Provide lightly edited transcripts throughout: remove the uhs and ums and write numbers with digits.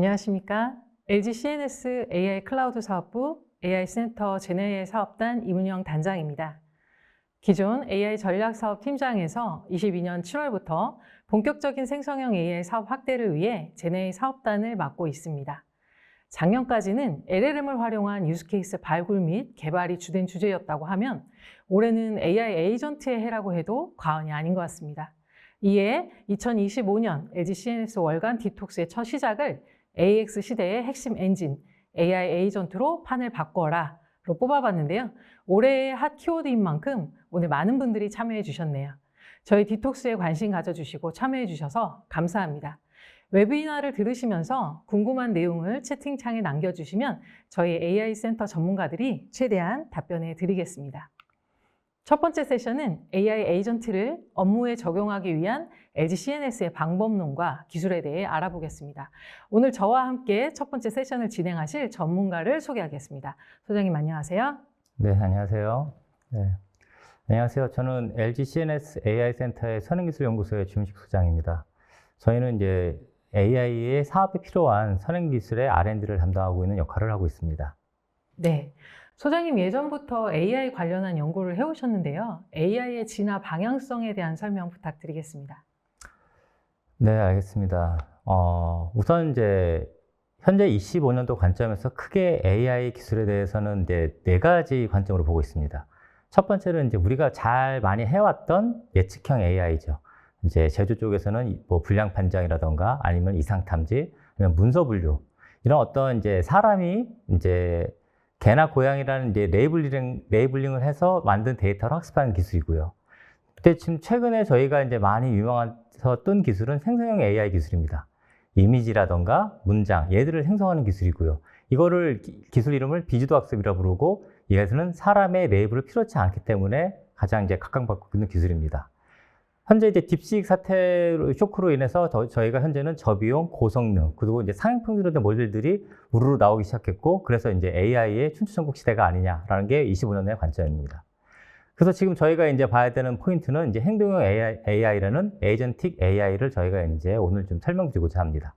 안녕하십니까? LG CNS AI 클라우드 사업부 AI 센터 제네AI 사업단 이문영 단장입니다. 기존 AI 전략 사업 팀장에서 22년 7월부터 본격적인 생성형 AI 사업 확대를 위해 제네AI 사업단을 맡고 있습니다. 작년까지는 LLM을 활용한 유스케이스 발굴 및 개발이 주된 주제였다고 하면 올해는 AI 에이전트의 해라고 해도 과언이 아닌 것 같습니다. 이에 2025년 LG CNS 월간 디톡스의 첫 시작을 AX 시대의 핵심 엔진 AI 에이전트로 판을 바꿔라로 뽑아봤는데요. 올해의 핫 키워드인 만큼 오늘 많은 분들이 참여해 주셨네요. 저희 디톡스에 관심 가져주시고 참여해 주셔서 감사합니다. 웨비나를 들으시면서 궁금한 내용을 채팅창에 남겨주시면 저희 AI 센터 전문가들이 최대한 답변해 드리겠습니다. 첫 번째 세션은 AI 에이전트를 업무에 적용하기 위한 LG CNS의 방법론과 기술에 대해 알아보겠습니다. 오늘 저와 함께 첫 번째 세션을 진행하실 전문가를 소개하겠습니다. 소장님 안녕하세요. 네, 안녕하세요. 네. 안녕하세요. 저는 LG CNS AI 센터의 선행기술연구소의 주민식 소장입니다. 저희는 이제 AI의 사업에 필요한 선행기술의 R&D를 담당하고 있는 역할을 하고 있습니다. 네. 소장님 예전부터 AI 관련한 연구를 해오셨는데요. AI의 진화 방향성에 대한 설명 부탁드리겠습니다. 네, 알겠습니다. 우선 이제 현재 25년도 관점에서 크게 AI 기술에 대해서는 이제 네 가지 관점으로 보고 있습니다. 첫 번째는 이제 우리가 잘 많이 해왔던 예측형 AI죠. 이제 제조 쪽에서는 뭐 불량 판정이라던가 아니면 이상 탐지, 아니면 문서 분류 이런 어떤 이제 사람이 이제 개나 고양이라는 이제 레이블링을 해서 만든 데이터를 학습하는 기술이고요. 근데 지금 최근에 저희가 이제 많이 유명해서 뜬 기술은 생성형 AI 기술입니다. 이미지라던가 문장, 얘들을 생성하는 기술이고요. 이거를 기술 이름을 비주도 학습이라고 부르고, 이것은 사람의 레이블을 필요치 않기 때문에 가장 이제 각광받고 있는 기술입니다. 현재 이제 딥시크 사태 쇼크로 인해서 저희가 현재는 저비용, 고성능, 그리고 이제 상향평준화된 모델들이 우르르 나오기 시작했고, 그래서 이제 AI의 춘추전국 시대가 아니냐라는 게 25년의 관점입니다. 그래서 지금 저희가 이제 봐야 되는 포인트는 이제 행동형 AI라는 에이전틱 AI를 저희가 이제 오늘 좀 설명드리고자 합니다.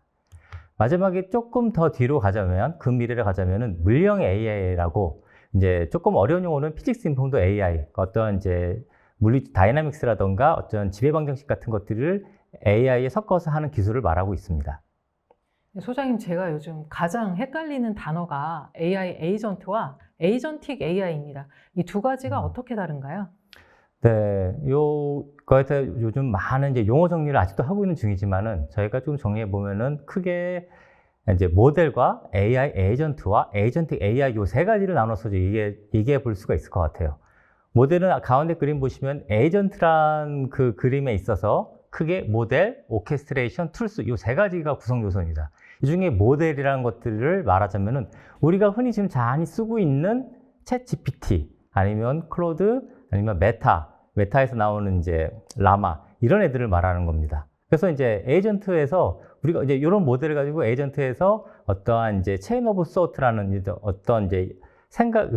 마지막에 조금 더 뒤로 가자면, 근미래를 가자면은 물리형 AI라고 이제 조금 어려운 용어는 피직스 인폼드 AI, 어떤 이제 물리 다이나믹스라던가 어떤 지배 방정식 같은 것들을 AI에 섞어서 하는 기술을 말하고 있습니다. 소장님, 제가 요즘 가장 헷갈리는 단어가 AI 에이전트와 에이전틱 AI입니다. 이 두 가지가 어떻게 다른가요? 네, 거기서 요즘 많은 이제 용어 정리를 아직도 하고 있는 중이지만은 저희가 좀 정리해 보면은 크게 이제 모델과 AI 에이전트와 에이전틱 AI 요 세 가지를 나눠서 얘기해 볼 수가 있을 것 같아요. 모델은 가운데 그림 보시면 에이전트란 그 그림에 있어서 크게 모델, 오케스트레이션, 툴스 이 세 가지가 구성 요소입니다. 이 중에 모델이라는 것들을 말하자면은 우리가 흔히 지금 많이 쓰고 있는 챗 GPT 아니면 클로드 아니면 메타에서 나오는 이제 라마 이런 애들을 말하는 겁니다. 그래서 이제 에이전트에서 우리가 이제 이런 모델을 가지고 에이전트에서 어떠한 이제 체인 오브 소트라는 이제 어떤 이제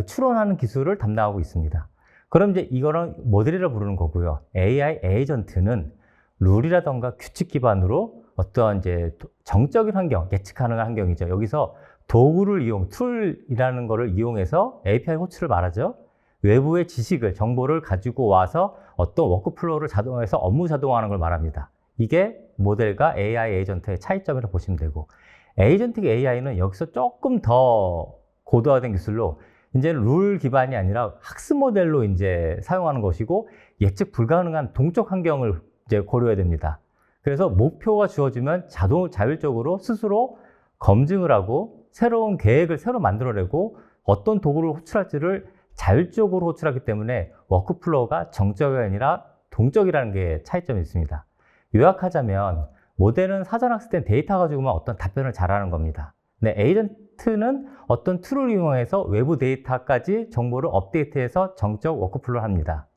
추론하는 기술을 담당하고 있습니다. 그럼 이제 이거는 모델이라고 부르는 거고요. AI 에이전트는 룰이라던가 규칙 기반으로 어떠한 이제 정적인 환경, 예측 가능한 환경이죠. 여기서 도구를 툴이라는 거를 이용해서 API 호출을 말하죠. 외부의 지식을, 정보를 가지고 와서 어떤 워크플로우를 자동화해서 업무 자동화하는 걸 말합니다. 이게 모델과 AI 에이전트의 차이점이라고 보시면 되고, 에이전틱 AI는 여기서 조금 더 고도화된 기술로 이제는 룰 기반이 아니라 학습 모델로 이제 사용하는 것이고, 예측 불가능한 동적 환경을 이제 고려해야 됩니다. 그래서 목표가 주어지면 자율적으로 스스로 검증을 하고 새로운 계획을 새로 만들어내고 어떤 도구를 호출할지를 자율적으로 호출하기 때문에 워크플로우가 정적이 아니라 동적이라는 게 차이점이 있습니다. 요약하자면 모델은 사전 학습된 데이터 가지고만 어떤 답변을 잘하는 겁니다. 근데 에이전트는 어떤 툴을 이용해서 외부 데이터까지 정보를 업데이트해서 정적 워크플로우를 합니다.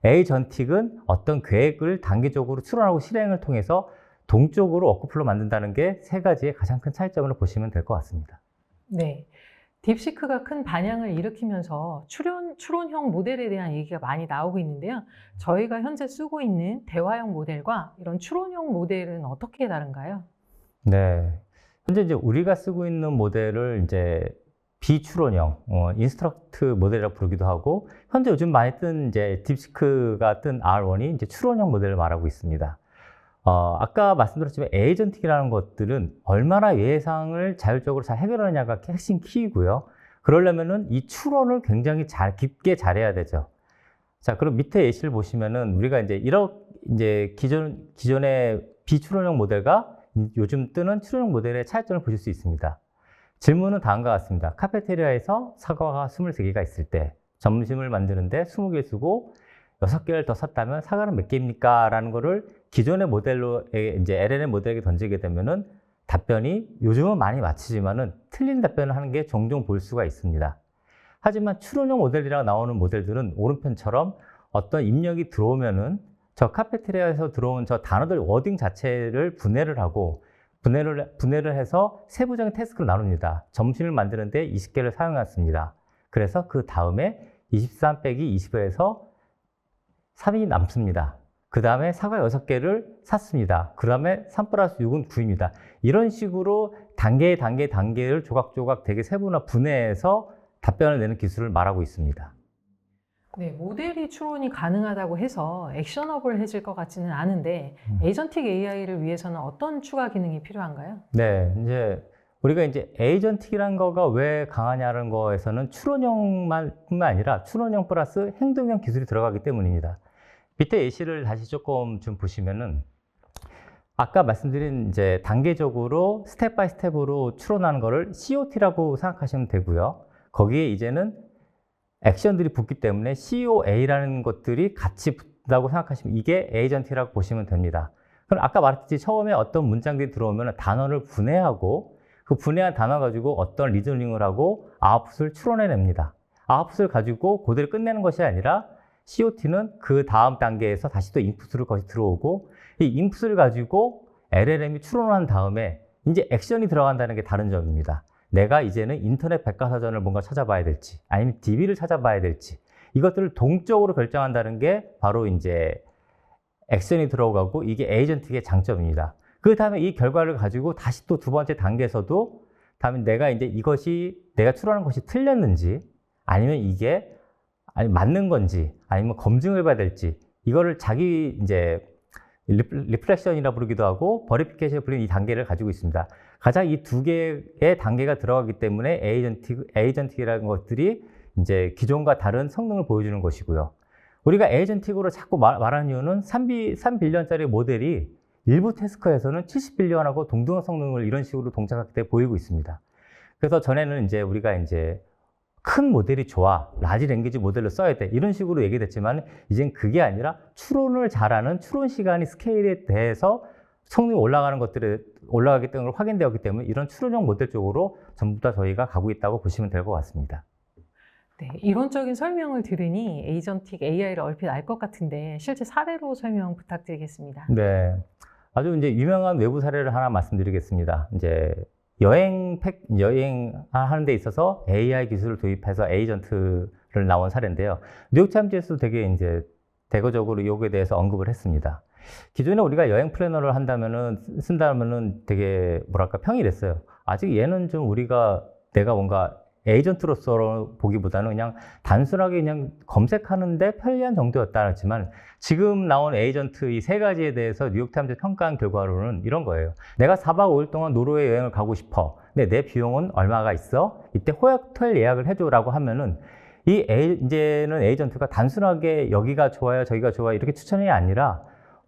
에이전틱은 어떤 계획을 단기적으로 추론하고 실행을 통해서 동적으로 워크플로우 만든다는 게 세 가지의 가장 큰 차이점으로 보시면 될 것 같습니다. 네. 딥시크가 큰 반향을 일으키면서 추론형 모델에 대한 얘기가 많이 나오고 있는데요. 저희가 현재 쓰고 있는 대화형 모델과 이런 추론형 모델은 어떻게 다른가요? 네. 현재 이제 우리가 쓰고 있는 모델을 이제 비추론형, 인스트럭트 모델이라고 부르기도 하고, 현재 요즘 많이 뜬 이제 딥시크가 뜬 R1이 이제 추론형 모델을 말하고 있습니다. 아까 말씀드렸지만 에이전틱이라는 것들은 얼마나 예상을 자율적으로 잘 해결하느냐가 핵심 키이고요. 그러려면은 이 추론을 굉장히 깊게 잘해야 되죠. 자, 그럼 밑에 예시를 보시면은 우리가 이제 기존의 비추론형 모델과 요즘 뜨는 추론형 모델의 차이점을 보실 수 있습니다. 질문은 다음과 같습니다. 카페테리아에서 사과가 23개가 있을 때 점심을 만드는데 20개 쓰고 6개를 더 샀다면 사과는 몇 개입니까? 라는 거를 기존의 모델로 이제 LLM 모델에게 던지게 되면은 답변이 요즘은 많이 맞히지만은 틀린 답변을 하는 게 종종 볼 수가 있습니다. 하지만 추론형 모델이라고 나오는 모델들은 오른편처럼 어떤 입력이 들어오면은 저 카페테리아에서 들어온 저 단어들 워딩 자체를 분해를 하고 분해를 해서 세부적인 태스크를 나눕니다. 점심을 만드는데 20개를 사용했습니다. 그래서 그 다음에 23 빼기 20을 해서 3이 남습니다. 그 다음에 사과 6개를 샀습니다. 그 다음에 3 플러스 6은 9입니다. 이런 식으로 단계를 조각조각 되게 세분화 분해해서 답변을 내는 기술을 말하고 있습니다. 네, 모델이 추론이 가능하다고 해서 액셔너블해질 것 같지는 않은데 에이전틱 AI를 위해서는 어떤 추가 기능이 필요한가요? 네, 이제 우리가 이제 에이전틱이라는 거가 왜 강하냐는 거에서는 추론형뿐만 아니라 추론형 플러스 행동형 기술이 들어가기 때문입니다. 밑에 예시를 다시 조금 좀 보시면은 아까 말씀드린 이제 단계적으로 스텝 바이 스텝으로 추론하는 거를 COT라고 생각하시면 되고요. 거기에 이제는 액션들이 붙기 때문에 COA라는 것들이 같이 붙다고 생각하시면 이게 에이전트라고 보시면 됩니다. 그럼 아까 말했듯이 처음에 어떤 문장들이 들어오면 단어를 분해하고 그 분해한 단어 가지고 어떤 리저닝을 하고 아웃풋을 추론해냅니다. 아웃풋을 가지고 그대로 끝내는 것이 아니라 COT는 그 다음 단계에서 다시 또 인풋으로 거기 들어오고 이 인풋을 가지고 LLM이 추론을 한 다음에 이제 액션이 들어간다는 게 다른 점입니다. 내가 이제는 인터넷 백과사전을 뭔가 찾아봐야 될지 아니면 DB를 찾아봐야 될지 이것들을 동적으로 결정한다는 게 바로 이제 액션이 들어가고 이게 에이전틱의 장점입니다. 그 다음에 이 결과를 가지고 다시 또 두 번째 단계에서도 다음에 내가 이제 이것이 내가 추론한 것이 틀렸는지 아니면 이게 맞는 건지 아니면 검증을 해봐야 될지 이거를 자기 이제 리플렉션이라 부르기도 하고 버리피케이션 부르는 이 단계를 가지고 있습니다. 가장 이 두 개의 단계가 들어가기 때문에 에이전틱이라는 것들이 이제 기존과 다른 성능을 보여주는 것이고요. 우리가 에이전틱으로 자꾸 말하는 이유는 3빌리언짜리 모델이 일부 태스크에서는 70빌리언하고 동등한 성능을 이런 식으로 동작할 때 보이고 있습니다. 그래서 전에는 이제 우리가 이제 큰 모델이 좋아, 라지 랭귀지 모델로 써야 돼 이런 식으로 얘기됐지만 이젠 그게 아니라 추론을 잘하는 추론 시간이 스케일에 대해서 성능이 올라가기 때문에 확인되었기 때문에 이런 추론형 모델 쪽으로 전부 다 저희가 가고 있다고 보시면 될 것 같습니다. 네, 이론적인 설명을 들으니 에이전틱 AI를 얼핏 알 것 같은데 실제 사례로 설명 부탁드리겠습니다. 네, 아주 이제 유명한 외부 사례를 하나 말씀드리겠습니다. 이제 여행하는 데 있어서 AI 기술을 도입해서 에이전트를 나온 사례인데요. 뉴욕타임즈에서도 되게 이제 대거적으로 이거에 대해서 언급을 했습니다. 기존에 우리가 여행 플래너를 쓴다면은 되게 뭐랄까 평이랬어요. 아직 얘는 좀 내가 뭔가 에이전트로서 보기보다는 그냥 단순하게 그냥 검색하는데 편리한 정도였다 했지만 지금 나온 에이전트 이 세 가지에 대해서 뉴욕타임즈 평가한 결과로는 이런 거예요. 내가 4박 5일 동안 노르웨이 여행을 가고 싶어. 근데 내 비용은 얼마가 있어? 이때 호텔 예약을 해줘라고 하면은 이제는 에이전트가 단순하게 여기가 좋아요, 저기가 좋아요 이렇게 추천이 아니라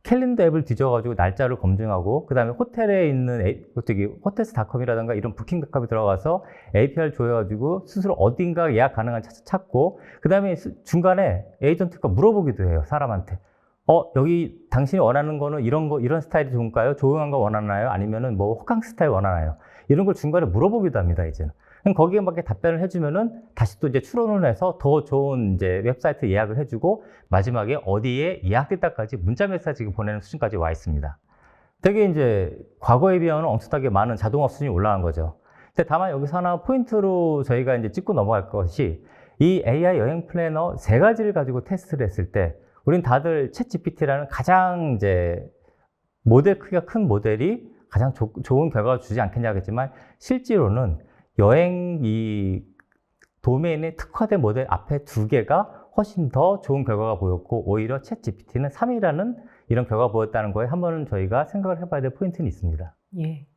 캘린더 앱을 뒤져가지고 날짜를 검증하고 그 다음에 호텔에 있는 호텔스.com이라든가 이런 부킹닷컴에 들어가서 API를 조여가지고 스스로 어딘가 예약 가능한 찾고 그 다음에 중간에 에이전트가 물어보기도 해요. 사람한테 여기 당신이 원하는 거는 이런 스타일이 좋은가요? 조용한 거 원하나요? 아니면은 뭐 호캉스 스타일 원하나요? 이런 걸 중간에 물어보기도 합니다. 이제는. 그럼 거기에 맞게 답변을 해주면은 다시 또 이제 추론을 해서 더 좋은 이제 웹사이트 예약을 해주고 마지막에 어디에 예약됐다까지 문자 메시지 보내는 수준까지 와 있습니다. 되게 이제 과거에 비하면 엄청나게 많은 자동화 수준이 올라간 거죠. 근데 다만 여기서 하나 포인트로 저희가 이제 짚고 넘어갈 것이 이 AI 여행 플래너 세 가지를 가지고 테스트를 했을 때 우린 다들 챗GPT라는 가장 이제 모델 크기가 큰 모델이 가장 좋은 결과를 주지 않겠냐 하겠지만 실제로는 여행 이 도메인에 특화된 모델 앞에 두 개가 훨씬 더 좋은 결과가 보였고 오히려 챗 GPT는 3이라는 이런 결과가 보였다는 거에 한 번은 저희가 생각을 해봐야 될 포인트는 있습니다. 예.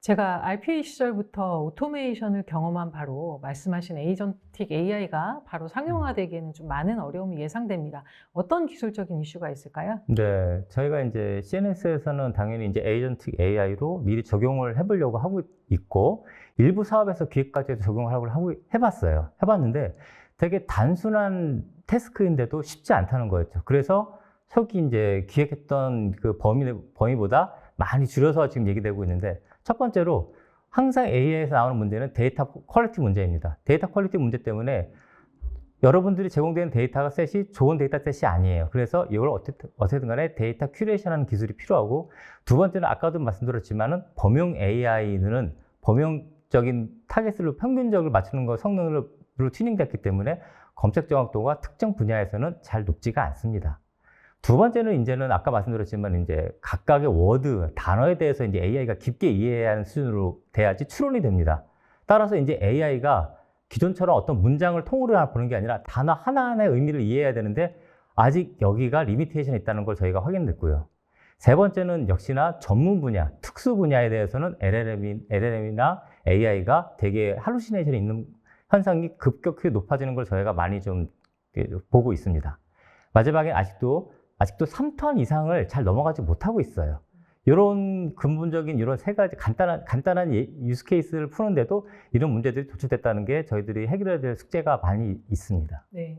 제가 RPA 시절부터 오토메이션을 경험한 바로 말씀하신 에이전틱 AI가 바로 상용화되기에는 좀 많은 어려움이 예상됩니다. 어떤 기술적인 이슈가 있을까요? 네, 저희가 이제 CNS에서는 당연히 이제 에이전틱 AI로 미리 적용을 해보려고 하고 있고 일부 사업에서 기획까지도 적용을 해봤어요. 해봤는데 되게 단순한 태스크인데도 쉽지 않다는 거였죠. 그래서 초기 이제 기획했던 그 범위보다 많이 줄여서 지금 얘기되고 있는데 첫 번째로 항상 AI에서 나오는 문제는 데이터 퀄리티 문제입니다. 데이터 퀄리티 문제 때문에 여러분들이 제공되는 데이터가 셋이 좋은 데이터 셋이 아니에요. 그래서 이걸 어쨌든 간에 데이터 큐레이션하는 기술이 필요하고 두 번째는 아까도 말씀드렸지만은 범용 AI는 범용적인 타겟을 평균적으로 맞추는 거 성능으로 튜닝됐기 때문에 검색 정확도가 특정 분야에서는 잘 높지가 않습니다. 두 번째는 이제는 아까 말씀드렸지만 이제 각각의 워드, 단어에 대해서 이제 AI가 깊게 이해해야 하는 수준으로 돼야지 추론이 됩니다. 따라서 이제 AI가 기존처럼 어떤 문장을 통으로 보는 게 아니라 단어 하나하나의 의미를 이해해야 되는데 아직 여기가 리미테이션이 있다는 걸 저희가 확인됐고요. 세 번째는 역시나 전문 분야, 특수 분야에 대해서는 LLM이나 AI가 되게 할루시네이션이 있는 현상이 급격히 높아지는 걸 저희가 많이 좀 보고 있습니다. 마지막에 아직도 3턴 이상을 잘 넘어가지 못하고 있어요. 이런 근본적인 이런 세 가지 간단한 유스 케이스를 푸는데도 이런 문제들이 도출됐다는 게 저희들이 해결해야 될 숙제가 많이 있습니다. 네.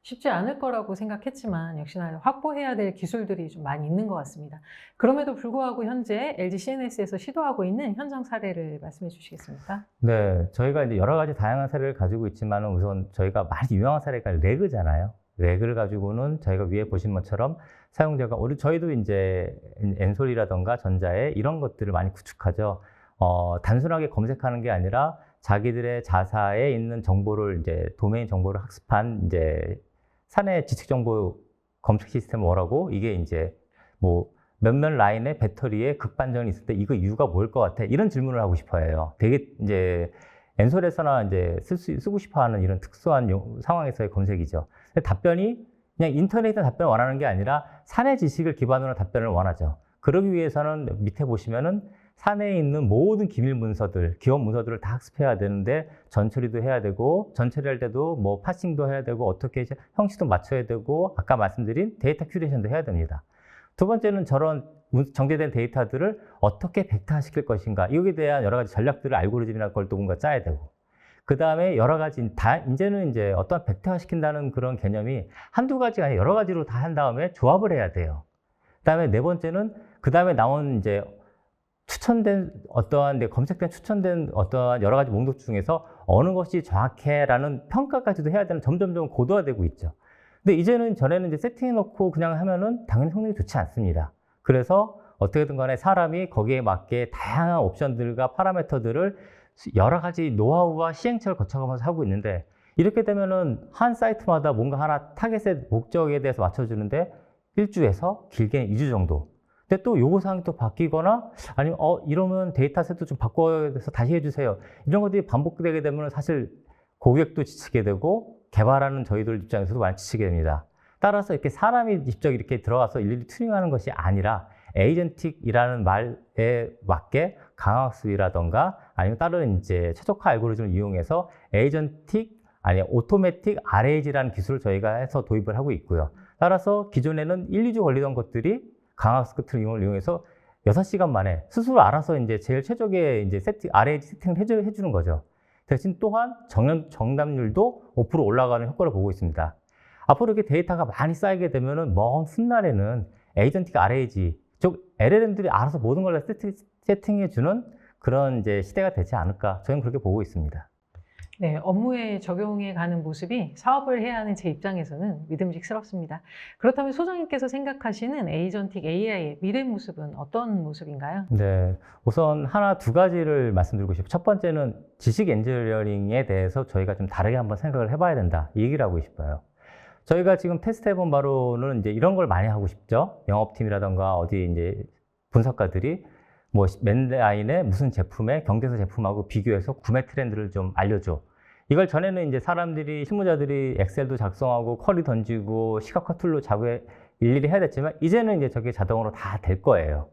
쉽지 않을 거라고 생각했지만 역시나 확보해야 될 기술들이 좀 많이 있는 것 같습니다. 그럼에도 불구하고 현재 LG CNS에서 시도하고 있는 현장 사례를 말씀해 주시겠습니까? 네, 저희가 이제 여러 가지 다양한 사례를 가지고 있지만 우선 저희가 많이 유명한 사례가 레그잖아요. 레그를 가지고는 저희가 위에 보신 것처럼 사용자가 저희도 이제 엔솔이라던가 전자에 이런 것들을 많이 구축하죠. 단순하게 검색하는 게 아니라 자기들의 자사에 있는 정보를 이제 도메인 정보를 학습한 이제 사내 지식 정보 검색 시스템 뭐라고 이게 이제 뭐 몇몇 라인의 배터리에 급반전이 있을 때 이거 이유가 뭘 것 같아? 이런 질문을 하고 싶어 해요. 되게 이제 엔솔에서나 이제 쓰고 싶어 하는 이런 특수한 상황에서의 검색이죠. 근데 답변이 그냥 인터넷에 답변을 원하는 게 아니라 사내 지식을 기반으로 한 답변을 원하죠. 그러기 위해서는 밑에 보시면은 사내에 있는 모든 기밀 문서들, 기업 문서들을 다 학습해야 되는데 전처리도 해야 되고 전처리할 때도 뭐 파싱도 해야 되고 어떻게 형식도 맞춰야 되고 아까 말씀드린 데이터 큐레이션도 해야 됩니다. 두 번째는 저런 정제된 데이터들을 어떻게 벡터화시킬 것인가 여기에 대한 여러 가지 전략들을 알고리즘이나 걸 누군가 짜야 되고 그 다음에 여러 가지 이제는 이제 어떤 벡터화시킨다는 그런 개념이 한두 가지가 아니라 여러 가지로 다 한 다음에 조합을 해야 돼요. 그 다음에 네 번째는 그 다음에 나온 이제 추천된 검색된 추천된 어떠한 여러 가지 목록 중에서 어느 것이 정확해라는 평가까지도 해야 되는 점점 고도화되고 있죠. 근데 전에는 이제 세팅해놓고 그냥 하면은 당연히 성능이 좋지 않습니다. 그래서 어떻게든 간에 사람이 거기에 맞게 다양한 옵션들과 파라미터들을 여러 가지 노하우와 시행착오를 거쳐가면서 하고 있는데 이렇게 되면은 한 사이트마다 뭔가 하나 타겟의 목적에 대해서 맞춰주는데 1주에서 길게는 2주 정도. 근데 또 요구사항이 또 바뀌거나 아니면 이러면 데이터셋도 좀 바꿔야 돼서 다시 해주세요. 이런 것들이 반복되게 되면 사실 고객도 지치게 되고 개발하는 저희들 입장에서도 많이 지치게 됩니다. 따라서 이렇게 사람이 직접 이렇게 들어가서 일일이 튜닝하는 것이 아니라 에이전틱이라는 말에 맞게 강학습이라던가 아니면 다른 이제 최적화 알고리즘을 이용해서 오토매틱 RAG라는 기술을 저희가 해서 도입을 하고 있고요. 따라서 기존에는 1, 2주 걸리던 것들이 강학습 같은 걸 이용해서 6시간 만에 스스로 알아서 이제 제일 최적의 이제 RAG 세팅을 해주는 거죠. 대신 또한 정답률도 5% 올라가는 효과를 보고 있습니다. 앞으로 이렇게 데이터가 많이 쌓이게 되면은 먼 훗날에는 에이전틱 RAG, 즉 LLM들이 알아서 모든 걸 다 세팅해주는 그런 이제 시대가 되지 않을까 저는 그렇게 보고 있습니다. 네, 업무에 적용해 가는 모습이 사업을 해야 하는 제 입장에서는 믿음직스럽습니다. 그렇다면 소장님께서 생각하시는 에이전틱 AI의 미래 모습은 어떤 모습인가요? 네, 우선 두 가지를 말씀드리고 싶어요. 첫 번째는 지식 엔지니어링에 대해서 저희가 좀 다르게 한번 생각을 해봐야 된다. 이 얘기를 하고 싶어요. 저희가 지금 테스트 해본 바로는 이제 이런 걸 많이 하고 싶죠. 영업팀이라던가 어디 이제 분석가들이 뭐 맨라인의 무슨 제품의 경쟁사 제품하고 비교해서 구매 트렌드를 좀 알려줘. 이걸 전에는 이제 사람들이 실무자들이 엑셀도 작성하고 쿼리 던지고 시각화 툴로 자구에 일일이 해야 됐지만 이제는 이제 저게 자동으로 다 될 거예요.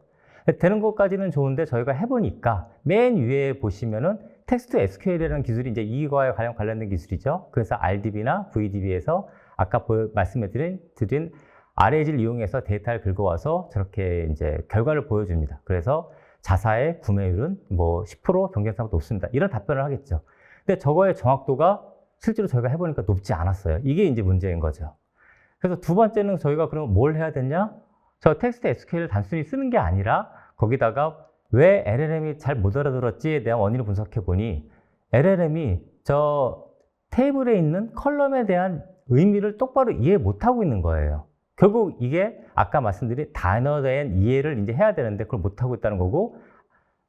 되는 것까지는 좋은데 저희가 해보니까 맨 위에 보시면은 텍스트 SQL이라는 기술이 이제 이거에 관련된 기술이죠. 그래서 RDB나 VDB에서 아까 말씀드린 RAG를 이용해서 데이터를 긁어와서 저렇게 이제 결과를 보여줍니다. 그래서 자사의 구매율은 뭐 10% 경쟁사보다 높습니다. 이런 답변을 하겠죠. 근데 저거의 정확도가 실제로 저희가 해보니까 높지 않았어요. 이게 이제 문제인 거죠. 그래서 두 번째는 저희가 그럼 뭘 해야 되냐? 저 텍스트 SQL을 단순히 쓰는 게 아니라 거기다가 왜 LLM이 잘 못 알아들었지에 대한 원인을 분석해 보니 LLM이 저 테이블에 있는 컬럼에 대한 의미를 똑바로 이해 못하고 있는 거예요. 결국 이게 아까 말씀드린 단어에 대한 이해를 이제 해야 되는데 그걸 못하고 있다는 거고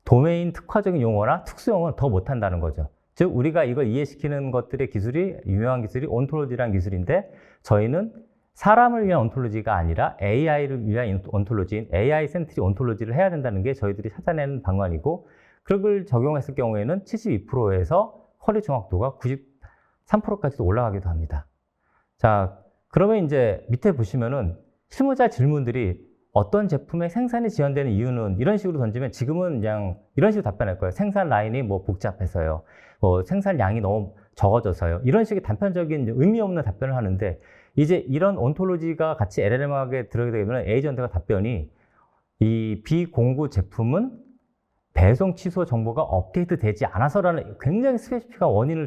도메인 특화적인 용어나 특수 용어는 더 못한다는 거죠. 즉 우리가 이걸 이해시키는 것들의 기술이 유명한 기술이 온톨로지라는 기술인데 저희는 사람을 위한 온톨로지가 아니라 AI를 위한 온톨로지인 AI 센트리 온톨로지를 해야 된다는 게 저희들이 찾아내는 방안이고 그걸 적용했을 경우에는 72%에서 쿼리 정확도가 93%까지도 올라가기도 합니다. 자, 그러면 이제 밑에 보시면은 실무자 질문들이 어떤 제품의 생산이 지연되는 이유는 이런 식으로 던지면 지금은 그냥 이런 식으로 답변할 거예요. 생산 라인이 뭐 복잡해서요. 뭐 생산량이 너무 적어져서요. 이런 식의 단편적인 의미 없는 답변을 하는데 이제 이런 온톨로지가 같이 LLM하게 들어가게 되면 에이전트가 답변이 이 비공구 제품은 배송 취소 정보가 업데이트 되지 않아서라는 굉장히 스페시픽한 원인을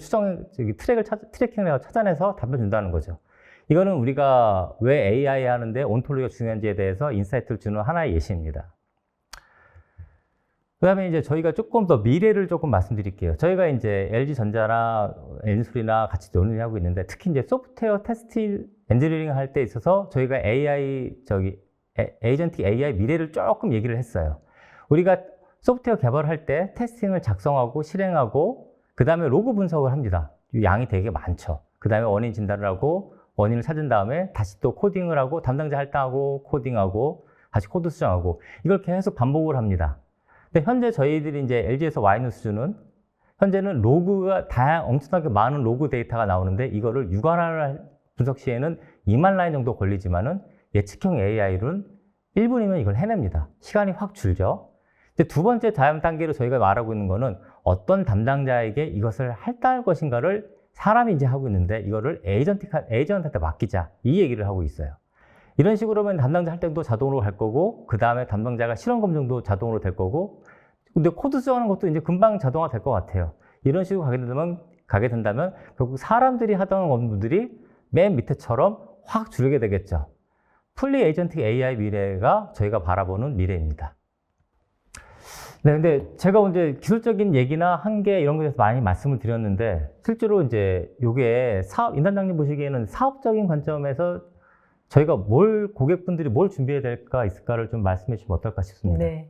트래킹을 해서 찾아내서 답변 준다는 거죠. 이거는 우리가 왜 AI 하는데 온톨로지가 중요한지에 대해서 인사이트를 주는 하나의 예시입니다. 그 다음에 이제 저희가 조금 더 미래를 조금 말씀드릴게요. 저희가 이제 LG전자나 엔솔이나 같이 논의하고 있는데 특히 이제 소프트웨어 테스트 엔지니어링 할 때 있어서 저희가 에이전틱 AI 미래를 조금 얘기를 했어요. 우리가 소프트웨어 개발할 때 테스팅을 작성하고 실행하고 그 다음에 로그 분석을 합니다. 양이 되게 많죠. 그 다음에 원인 진단을 하고 원인을 찾은 다음에 다시 또 코딩을 하고 담당자 할당하고 코딩하고 다시 코드 수정하고 이걸 계속 반복을 합니다. 근데 현재 저희들이 이제 LG에서 와 있는 수준은 현재는 로그가 엄청나게 많은 로그 데이터가 나오는데 이거를 육안을 분석 시에는 2만 라인 정도 걸리지만은 예측형 AI로는 1분이면 이걸 해냅니다. 시간이 확 줄죠. 근데 두 번째 다음 단계로 저희가 말하고 있는 거는 어떤 담당자에게 이것을 할당할 것인가를 사람이 이제 하고 있는데 이거를 에이전트한테 맡기자 이 얘기를 하고 있어요. 이런 식으로 하면 담당자 할당도 자동으로 할 거고 그 다음에 담당자가 실험 검증도 자동으로 될 거고 근데 코드 수정하는 것도 이제 금방 자동화 될 것 같아요. 이런 식으로 가게 된다면 결국 사람들이 하던 업무들이 맨 밑에처럼 확 줄게 되겠죠. 풀리 에이전틱 AI 미래가 저희가 바라보는 미래입니다. 네, 근데 제가 이제 기술적인 얘기나 한계 이런 것에 대해서 많이 말씀을 드렸는데 실제로 이제 요게 인단장님 보시기에는 사업적인 관점에서 저희가 고객분들이 뭘 준비해야 될까 있을까를 좀 말씀해 주시면 어떨까 싶습니다. 네.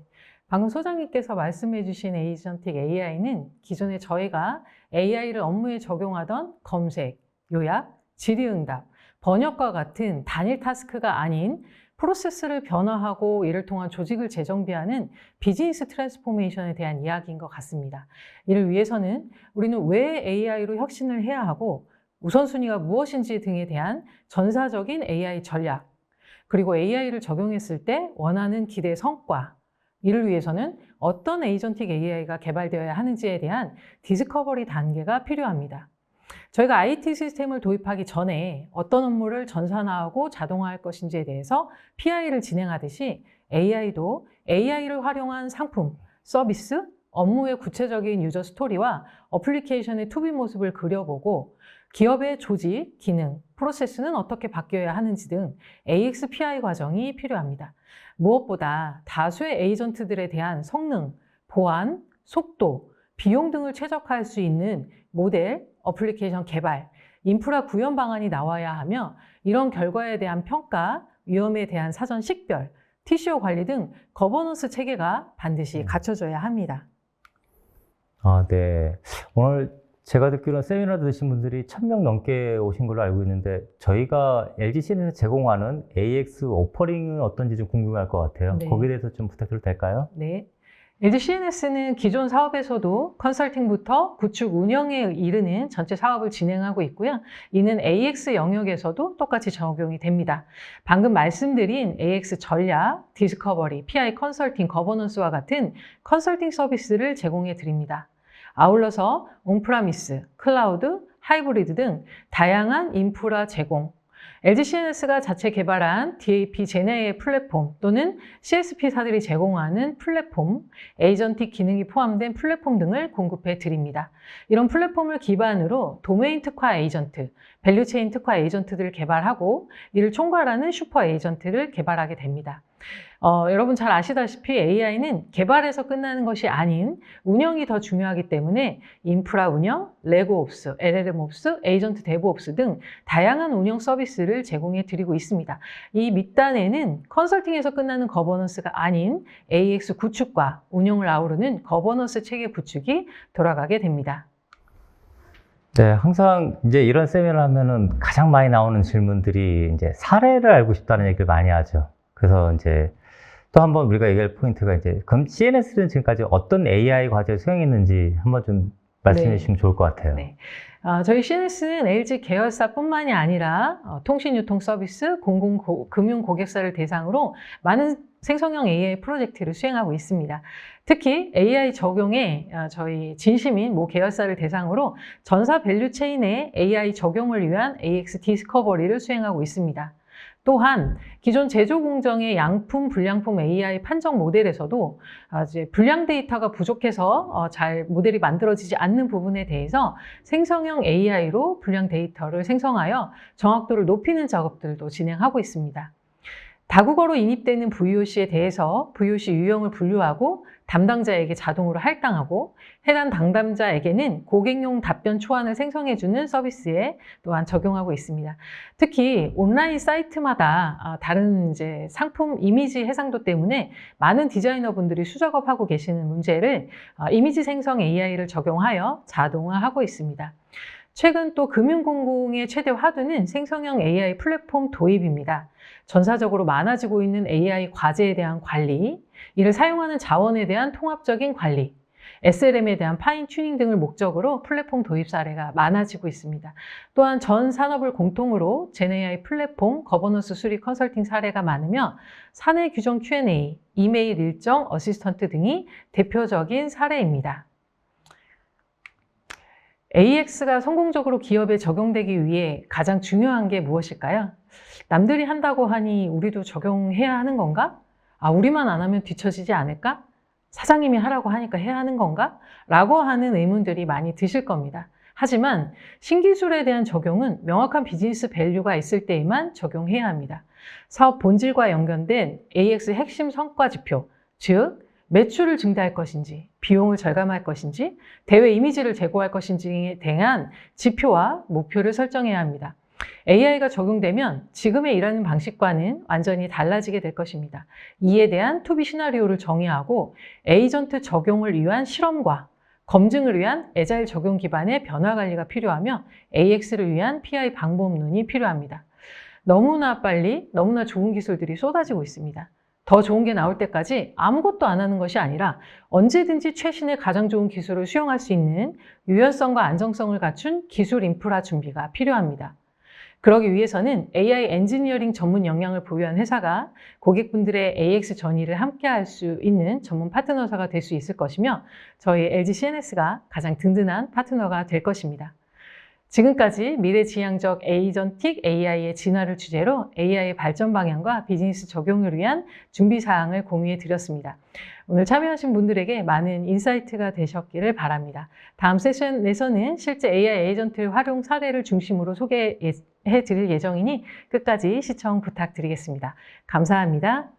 방금 소장님께서 말씀해 주신 에이전틱 AI는 기존에 저희가 AI를 업무에 적용하던 검색, 요약, 질의응답, 번역과 같은 단일 타스크가 아닌 프로세스를 변화하고 이를 통한 조직을 재정비하는 비즈니스 트랜스포메이션에 대한 이야기인 것 같습니다. 이를 위해서는 우리는 왜 AI로 혁신을 해야 하고 우선순위가 무엇인지 등에 대한 전사적인 AI 전략, 그리고 AI를 적용했을 때 원하는 기대 성과, 이를 위해서는 어떤 에이전틱 AI가 개발되어야 하는지에 대한 디스커버리 단계가 필요합니다. 저희가 IT 시스템을 도입하기 전에 어떤 업무를 전산화하고 자동화할 것인지에 대해서 PI를 진행하듯이 AI도 AI를 활용한 상품, 서비스, 업무의 구체적인 유저 스토리와 어플리케이션의 투비 모습을 그려보고 기업의 조직, 기능, 프로세스는 어떻게 바뀌어야 하는지 등 AXPI 과정이 필요합니다. 무엇보다 다수의 에이전트들에 대한 성능, 보안, 속도, 비용 등을 최적화할 수 있는 모델, 어플리케이션 개발, 인프라 구현 방안이 나와야 하며 이런 결과에 대한 평가, 위험에 대한 사전 식별, TCO 관리 등 거버넌스 체계가 반드시 갖춰져야 합니다. 네. 오늘 제가 듣기로는 세미나 들으신 분들이 1000명 넘게 오신 걸로 알고 있는데 저희가 LGCN에서 제공하는 AX 오퍼링은 어떤지 좀 궁금할 것 같아요. 네. 거기에 대해서 좀 부탁드려도 될까요? 네. LG CNS는 기존 사업에서도 컨설팅부터 구축 운영에 이르는 전체 사업을 진행하고 있고요. 이는 AX 영역에서도 똑같이 적용이 됩니다. 방금 말씀드린 AX 전략, 디스커버리, PI 컨설팅, 거버넌스와 같은 컨설팅 서비스를 제공해 드립니다. 아울러서 온프라미스, 클라우드, 하이브리드 등 다양한 인프라 제공, LG CNS가 자체 개발한 DAP 제네의 플랫폼 또는 CSP사들이 제공하는 플랫폼, 에이전틱 기능이 포함된 플랫폼 등을 공급해 드립니다. 이런 플랫폼을 기반으로 도메인 특화 에이전트, 밸류체인 특화 에이전트들을 개발하고 이를 총괄하는 슈퍼 에이전트를 개발하게 됩니다. 여러분 잘 아시다시피 AI는 개발에서 끝나는 것이 아닌 운영이 더 중요하기 때문에 인프라 운영, 레고옵스, LLM옵스, 에이전트 데브옵스 등 다양한 운영 서비스를 제공해 드리고 있습니다. 이 밑단에는 컨설팅에서 끝나는 거버넌스가 아닌 AX 구축과 운영을 아우르는 거버넌스 체계 구축이 돌아가게 됩니다. 네, 항상 이제 이런 세미나를 하면은 가장 많이 나오는 질문들이 이제 사례를 알고 싶다는 얘기를 많이 하죠. 그래서 이제 또 한번 우리가 얘기할 포인트가 이제 그럼 CNS는 지금까지 어떤 AI 과제를 수행했는지 한번 좀 말씀해 네. 주시면 좋을 것 같아요. 네. 저희 CNS는 LG 계열사뿐만이 아니라 통신유통 서비스, 금융 고객사를 대상으로 많은 생성형 AI 프로젝트를 수행하고 있습니다. 특히 AI 적용에 저희 진심인 모 계열사를 대상으로 전사 밸류체인의 AI 적용을 위한 AX 디스커버리를 수행하고 있습니다. 또한 기존 제조 공정의 양품, 불량품 AI 판정 모델에서도 이제 불량 데이터가 부족해서 잘 모델이 만들어지지 않는 부분에 대해서 생성형 AI로 불량 데이터를 생성하여 정확도를 높이는 작업들도 진행하고 있습니다. 다국어로 인입되는 VOC에 대해서 VOC 유형을 분류하고 담당자에게 자동으로 할당하고 해당 담당자에게는 고객용 답변 초안을 생성해주는 서비스에 또한 적용하고 있습니다. 특히 온라인 사이트마다 다른 이제 상품 이미지 해상도 때문에 많은 디자이너분들이 수작업하고 계시는 문제를 이미지 생성 AI를 적용하여 자동화하고 있습니다. 최근 또 금융공공의 최대 화두는 생성형 AI 플랫폼 도입입니다. 전사적으로 많아지고 있는 AI 과제에 대한 관리, 이를 사용하는 자원에 대한 통합적인 관리, SLM에 대한 파인 튜닝 등을 목적으로 플랫폼 도입 사례가 많아지고 있습니다. 또한 전 산업을 공통으로 GenAI 플랫폼 거버넌스 수립 컨설팅 사례가 많으며 사내 규정 Q&A, 이메일 일정 어시스턴트 등이 대표적인 사례입니다. AX가 성공적으로 기업에 적용되기 위해 가장 중요한 게 무엇일까요? 남들이 한다고 하니 우리도 적용해야 하는 건가? 우리만 안 하면 뒤처지지 않을까? 사장님이 하라고 하니까 해야 하는 건가? 라고 하는 의문들이 많이 드실 겁니다. 하지만 신기술에 대한 적용은 명확한 비즈니스 밸류가 있을 때에만 적용해야 합니다. 사업 본질과 연결된 AX 핵심 성과 지표, 즉 매출을 증대할 것인지, 비용을 절감할 것인지, 대외 이미지를 제고할 것인지에 대한 지표와 목표를 설정해야 합니다. AI가 적용되면 지금의 일하는 방식과는 완전히 달라지게 될 것입니다. 이에 대한 투비 시나리오를 정의하고 에이전트 적용을 위한 실험과 검증을 위한 애자일 적용 기반의 변화 관리가 필요하며 AX를 위한 PI 방법론이 필요합니다. 너무나 빨리 너무나 좋은 기술들이 쏟아지고 있습니다. 더 좋은 게 나올 때까지 아무것도 안 하는 것이 아니라 언제든지 최신의 가장 좋은 기술을 수용할 수 있는 유연성과 안정성을 갖춘 기술 인프라 준비가 필요합니다. 그러기 위해서는 AI 엔지니어링 전문 역량을 보유한 회사가 고객분들의 AX 전의를 함께 할 수 있는 전문 파트너사가 될 수 있을 것이며 저희 LG CNS가 가장 든든한 파트너가 될 것입니다. 지금까지 미래지향적 에이전틱 AI의 진화를 주제로 AI의 발전 방향과 비즈니스 적용을 위한 준비사항을 공유해 드렸습니다. 오늘 참여하신 분들에게 많은 인사이트가 되셨기를 바랍니다. 다음 세션에서는 실제 AI 에이전트 활용 사례를 중심으로 소개해 드릴 예정이니 끝까지 시청 부탁드리겠습니다. 감사합니다.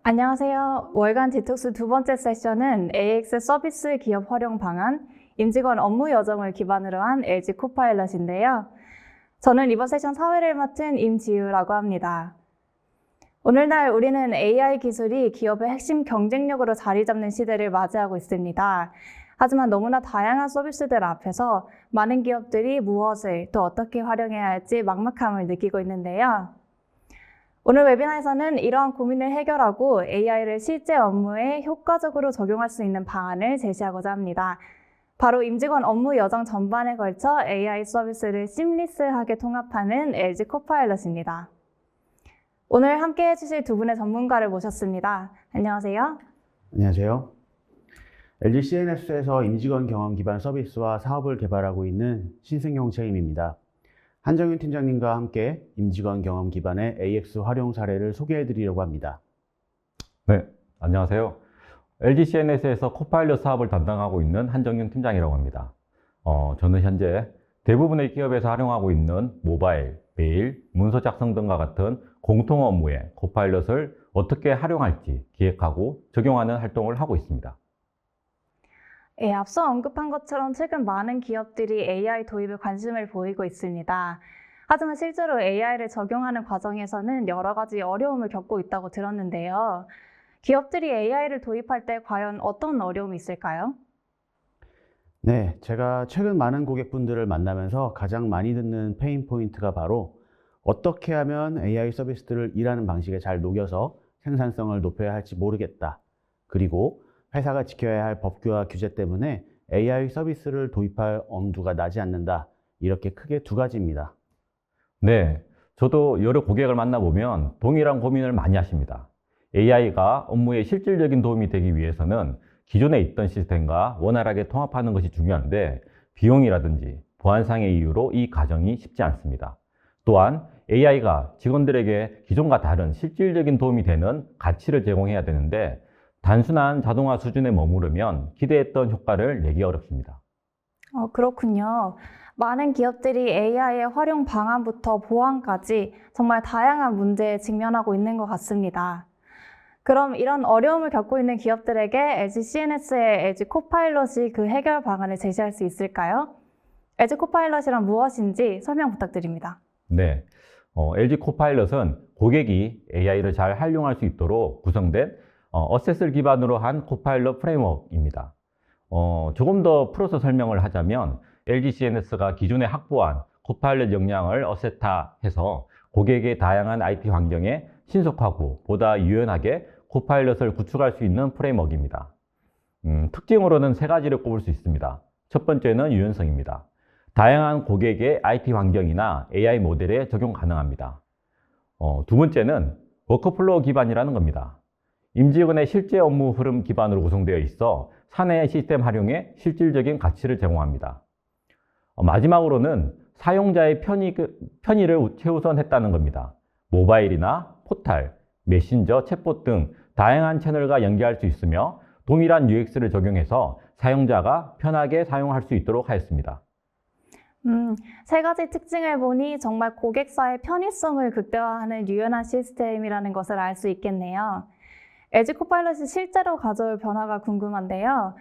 안녕하세요. 월간 디톡스 두 번째 세션은 AX 서비스 기업 활용 방안, 임직원 업무 여정을 기반으로 한 LG 코파일럿인데요. 저는 이번 세션 사회를 맡은 임지유라고 합니다. 오늘날 우리는 AI 기술이 기업의 핵심 경쟁력으로 자리 잡는 시대를 맞이하고 있습니다. 하지만 너무나 다양한 서비스들 앞에서 많은 기업들이 무엇을 또 어떻게 활용해야 할지 막막함을 느끼고 있는데요. 오늘 웨비나에서는 이러한 고민을 해결하고 AI를 실제 업무에 효과적으로 적용할 수 있는 방안을 제시하고자 합니다. 바로 임직원 업무 여정 전반에 걸쳐 AI 서비스를 심리스하게 통합하는 LG 코파일럿입니다. 오늘 함께 해주실 두 분의 전문가를 모셨습니다. 안녕하세요. 안녕하세요. LG CNS에서 임직원 경험 기반 서비스와 사업을 개발하고 있는 신승용 책임입니다. 한정윤 팀장님과 함께 임직원 경험 기반의 AX 활용 사례를 소개해 드리려고 합니다. 네, 안녕하세요. LG CNS에서 코파일럿 사업을 담당하고 있는 한정윤 팀장이라고 합니다. 저는 현재 대부분의 기업에서 활용하고 있는 모바일, 메일, 문서 작성 등과 같은 공통 업무에 코파일럿을 어떻게 활용할지 기획하고 적용하는 활동을 하고 있습니다. 예, 앞서 언급한 것처럼 최근 많은 기업들이 AI 도입에 관심을 보이고 있습니다. 하지만 실제로 AI를 적용하는 과정에서는 여러 가지 어려움을 겪고 있다고 들었는데요. 기업들이 AI를 도입할 때 과연 어떤 어려움이 있을까요? 네, 제가 최근 많은 고객분들을 만나면서 가장 많이 듣는 페인 포인트가 바로 어떻게 하면 AI 서비스들을 일하는 방식에 잘 녹여서 생산성을 높여야 할지 모르겠다. 그리고 회사가 지켜야 할 법규와 규제 때문에 AI 서비스를 도입할 엄두가 나지 않는다. 이렇게 크게 두 가지입니다. 네, 저도 여러 고객을 만나보면 동일한 고민을 많이 하십니다. AI가 업무에 실질적인 도움이 되기 위해서는 기존에 있던 시스템과 원활하게 통합하는 것이 중요한데 비용이라든지 보안상의 이유로 이 과정이 쉽지 않습니다. 또한 AI가 직원들에게 기존과 다른 실질적인 도움이 되는 가치를 제공해야 되는데 단순한 자동화 수준에 머무르면 기대했던 효과를 내기 어렵습니다. 그렇군요. 많은 기업들이 AI의 활용 방안부터 보안까지 정말 다양한 문제에 직면하고 있는 것 같습니다. 그럼 이런 어려움을 겪고 있는 기업들에게 LG CNS의 LG 코파일럿이 그 해결 방안을 제시할 수 있을까요? LG 코파일럿이란 무엇인지 설명 부탁드립니다. 네, LG 코파일럿은 고객이 AI를 잘 활용할 수 있도록 구성된 어셋을 기반으로 한 코파일럿 프레임워크입니다. 조금 더 풀어서 설명을 하자면 LG CNS가 기존에 확보한 코파일럿 역량을 어셋화해서 고객의 다양한 IT 환경에 신속하고 보다 유연하게 코파일럿을 구축할 수 있는 프레임워크입니다. 특징으로는 세 가지를 꼽을 수 있습니다. 첫 번째는 유연성입니다. 다양한 고객의 IT 환경이나 AI 모델에 적용 가능합니다. 두 번째는 워크플로우 기반이라는 겁니다. 임직원의 실제 업무 흐름 기반으로 구성되어 있어 사내 시스템 활용에 실질적인 가치를 제공합니다. 마지막으로는 사용자의 편의를 최우선했다는 겁니다. 모바일이나 포탈, 메신저, 챗봇 등 다양한 채널과 연계할 수 있으며 동일한 UX를 적용해서 사용자가 편하게 사용할 수 있도록 하였습니다. 세 가지 특징을 보니 정말 고객사의 편의성을 극대화하는 유연한 시스템이라는 것을 알 수 있겠네요. LG 코파일럿이 실제로 가져올 변화가 궁금한데요.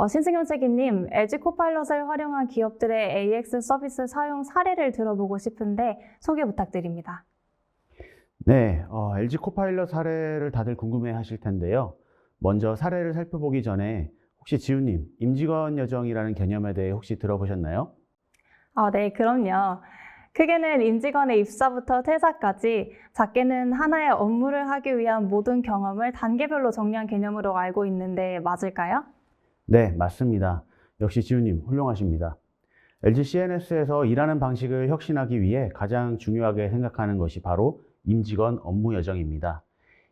신승용 책임님, LG 코파일럿을 활용한 기업들의 AX 서비스 사용 사례를 들어보고 싶은데 소개 부탁드립니다. 네, LG 코파일럿 사례를 다들 궁금해 하실 텐데요. 먼저 사례를 살펴보기 전에 혹시 지훈님, 임직원 여정이라는 개념에 대해 혹시 들어보셨나요? 네, 그럼요. 크게는 임직원의 입사부터 퇴사까지, 작게는 하나의 업무를 하기 위한 모든 경험을 단계별로 정리한 개념으로 알고 있는데 맞을까요? 네, 맞습니다. 역시 지훈님 훌륭하십니다. LG CNS에서 일하는 방식을 혁신하기 위해 가장 중요하게 생각하는 것이 바로 임직원 업무 여정입니다.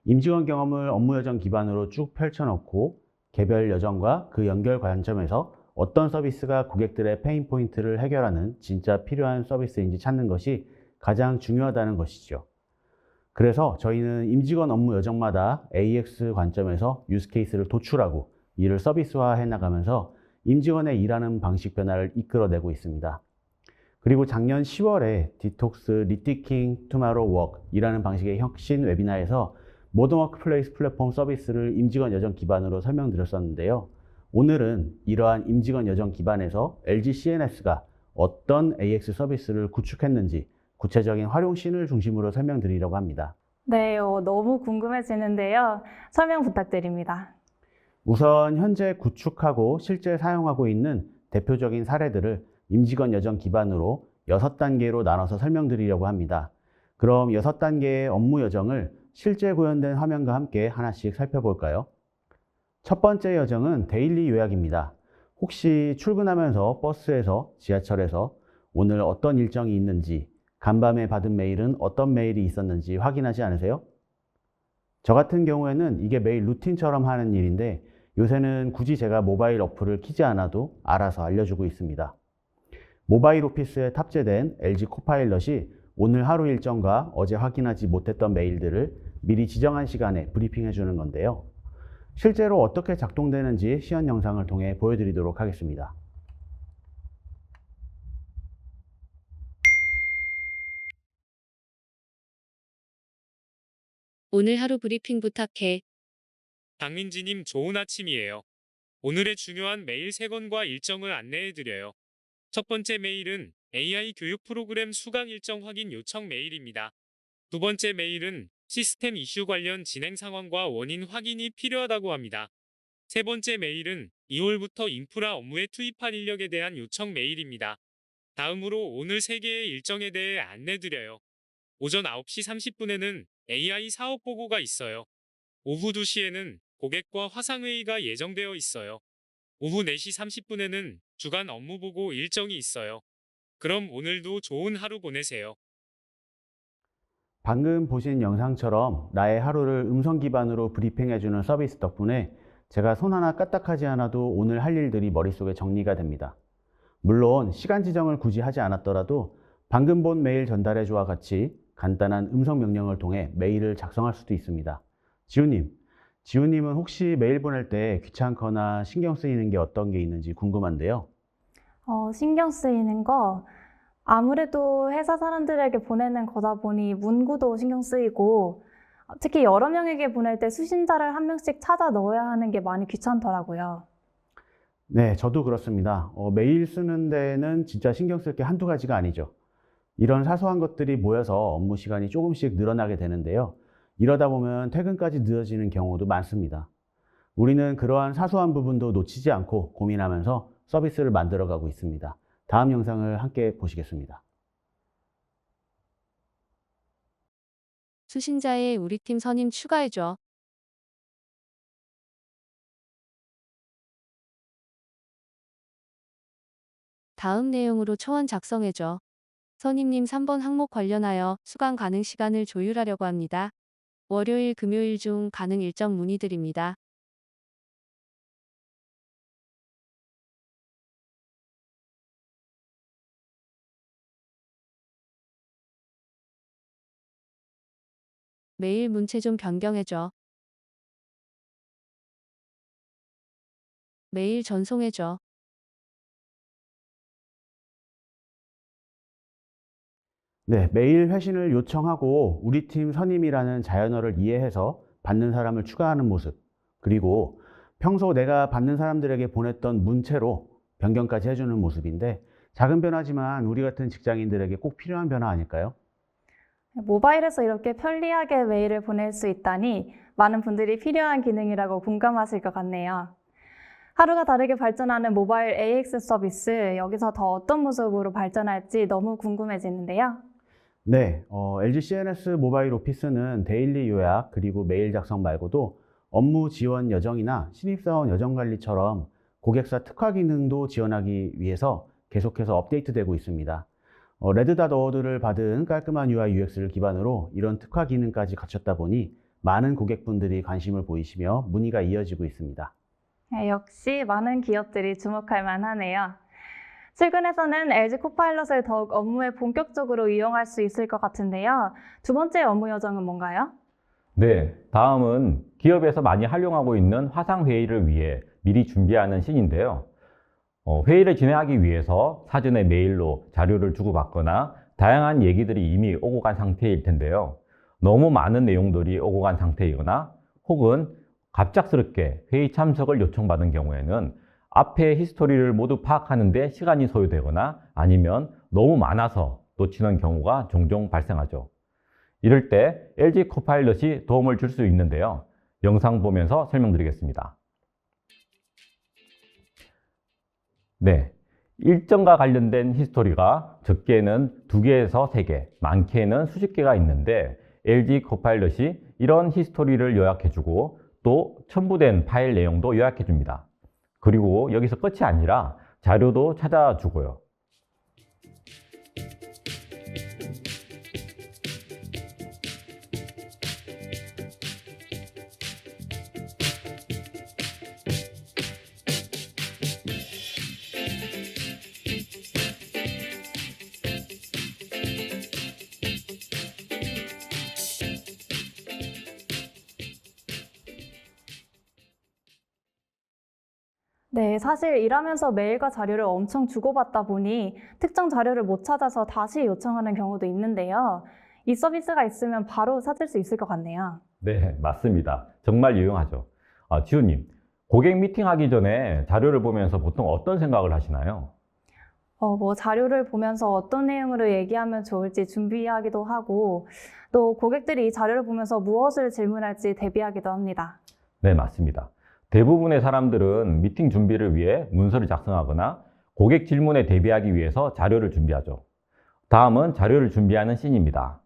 임직원 경험을 업무 여정 기반으로 쭉 펼쳐놓고 개별 여정과 그 연결 관점에서 어떤 서비스가 고객들의 페인 포인트를 해결하는 진짜 필요한 서비스인지 찾는 것이 가장 중요하다는 것이죠. 그래서 저희는 임직원 업무 여정마다 AX 관점에서 유스 케이스를 도출하고 이를 서비스화해 나가면서 임직원의 일하는 방식 변화를 이끌어내고 있습니다. 그리고 작년 10월에 디톡스 리티킹 투마로우 워크이라는 방식의 혁신 웨비나에서 모던 워크플레이스 플랫폼 서비스를 임직원 여정 기반으로 설명드렸었는데요. 오늘은 이러한 임직원 여정 기반에서 LG CNS가 어떤 AX 서비스를 구축했는지 구체적인 활용씬을 중심으로 설명드리려고 합니다. 네, 너무 궁금해지는데요. 설명 부탁드립니다. 우선 현재 구축하고 실제 사용하고 있는 대표적인 사례들을 임직원 여정 기반으로 6단계로 나눠서 설명드리려고 합니다. 그럼 6단계의 업무 여정을 실제 구현된 화면과 함께 하나씩 살펴볼까요? 첫 번째 여정은 데일리 요약입니다. 혹시 출근하면서 버스에서, 지하철에서 오늘 어떤 일정이 있는지, 간밤에 받은 메일은 어떤 메일이 있었는지 확인하지 않으세요? 저 같은 경우에는 이게 매일 루틴처럼 하는 일인데 요새는 굳이 제가 모바일 어플을 키지 않아도 알아서 알려주고 있습니다. 모바일 오피스에 탑재된 LG 코파일럿이 오늘 하루 일정과 어제 확인하지 못했던 메일들을 미리 지정한 시간에 브리핑해 주는 건데요. 실제로 어떻게 작동되는지 시연 영상을 통해 보여드리도록 하겠습니다. 오늘 하루 브리핑 부탁해. 박민지님 좋은 아침이에요. 오늘의 중요한 메일 3건과 일정을 안내해드려요. 첫 번째 메일은 AI 교육 프로그램 수강 일정 확인 요청 메일입니다. 두 번째 메일은 시스템 이슈 관련 진행 상황과 원인 확인이 필요하다고 합니다. 세 번째 메일은 2월부터 인프라 업무에 투입할 인력에 대한 요청 메일입니다. 다음으로 오늘 3개의 일정에 대해 안내드려요. 오전 9시 30분에는 AI 사업 보고가 있어요. 오후 2시에는 고객과 화상회의가 예정되어 있어요. 오후 4시 30분에는 주간 업무 보고 일정이 있어요. 그럼 오늘도 좋은 하루 보내세요. 방금 보신 영상처럼 나의 하루를 음성 기반으로 브리핑해주는 서비스 덕분에 제가 손 하나 까딱하지 않아도 오늘 할 일들이 머릿속에 정리가 됩니다. 물론 시간 지정을 굳이 하지 않았더라도 방금 본 메일 전달해줘와 같이 간단한 음성 명령을 통해 메일을 작성할 수도 있습니다. 지우님은 혹시 메일 보낼 때 귀찮거나 신경 쓰이는 게 어떤 게 있는지 궁금한데요. 신경 쓰이는 거 아무래도 회사 사람들에게 보내는 거다 보니 문구도 신경 쓰이고 특히 여러 명에게 보낼 때 수신자를 한 명씩 찾아 넣어야 하는 게 많이 귀찮더라고요. 네, 저도 그렇습니다. 메일 쓰는 데는 진짜 신경 쓸 게 한두 가지가 아니죠. 이런 사소한 것들이 모여서 업무 시간이 조금씩 늘어나게 되는데요. 이러다 보면 퇴근까지 늦어지는 경우도 많습니다. 우리는 그러한 사소한 부분도 놓치지 않고 고민하면서 서비스를 만들어가고 있습니다. 다음 영상을 함께 보시겠습니다. 수신자에 우리 팀 선임 추가해줘. 다음 내용으로 초안 작성해줘. 선임님 3번 항목 관련하여 수강 가능 시간을 조율하려고 합니다. 월요일, 금요일 중 가능 일정 문의드립니다. 메일 문체 좀 변경해줘. 메일 전송해줘. 네, 메일 회신을 요청하고 우리 팀 선임이라는 자연어를 이해해서 받는 사람을 추가하는 모습, 그리고 평소 내가 받는 사람들에게 보냈던 문체로 변경까지 해주는 모습인데 작은 변화지만 우리 같은 직장인들에게 꼭 필요한 변화 아닐까요? 모바일에서 이렇게 편리하게 메일을 보낼 수 있다니 많은 분들이 필요한 기능이라고 공감하실 것 같네요. 하루가 다르게 발전하는 모바일 AX 서비스, 여기서 더 어떤 모습으로 발전할지 너무 궁금해지는데요. 네, LG CNS 모바일 오피스는 데일리 요약 그리고 메일 작성 말고도 업무 지원 여정이나 신입사원 여정 관리처럼 고객사 특화 기능도 지원하기 위해서 계속해서 업데이트되고 있습니다. 레드닷 어워드를 받은 깔끔한 UI UX를 기반으로 이런 특화 기능까지 갖췄다 보니 많은 고객분들이 관심을 보이시며 문의가 이어지고 있습니다. 네, 역시 많은 기업들이 주목할 만하네요. 출근에서는 LG 코파일럿을 더욱 업무에 본격적으로 이용할 수 있을 것 같은데요. 두 번째 업무 여정은 뭔가요? 네, 다음은 기업에서 많이 활용하고 있는 화상회의를 위해 미리 준비하는 씬인데요. 회의를 진행하기 위해서 사전에 메일로 자료를 주고받거나 다양한 얘기들이 이미 오고 간 상태일 텐데요. 너무 많은 내용들이 오고 간 상태이거나 혹은 갑작스럽게 회의 참석을 요청받은 경우에는 앞에 히스토리를 모두 파악하는 데 시간이 소요되거나 아니면 너무 많아서 놓치는 경우가 종종 발생하죠. 이럴 때 LG 코파일럿이 도움을 줄 수 있는데요. 영상 보면서 설명드리겠습니다. 네. 일정과 관련된 히스토리가 적게는 2개에서 3개, 많게는 수십 개가 있는데 LG 코파일럿이 이런 히스토리를 요약해주고 또 첨부된 파일 내용도 요약해줍니다. 그리고 여기서 끝이 아니라 자료도 찾아주고요. 네, 사실 일하면서 메일과 자료를 엄청 주고받다 보니 특정 자료를 못 찾아서 다시 요청하는 경우도 있는데요. 이 서비스가 있으면 바로 찾을 수 있을 것 같네요. 네, 맞습니다. 정말 유용하죠. 지훈님, 고객 미팅하기 전에 자료를 보면서 보통 어떤 생각을 하시나요? 자료를 보면서 어떤 내용으로 얘기하면 좋을지 준비하기도 하고, 또 고객들이 이 자료를 보면서 무엇을 질문할지 대비하기도 합니다. 네, 맞습니다. 대부분의 사람들은 미팅 준비를 위해 문서를 작성하거나 고객 질문에 대비하기 위해서 자료를 준비하죠. 다음은 자료를 준비하는 씬입니다.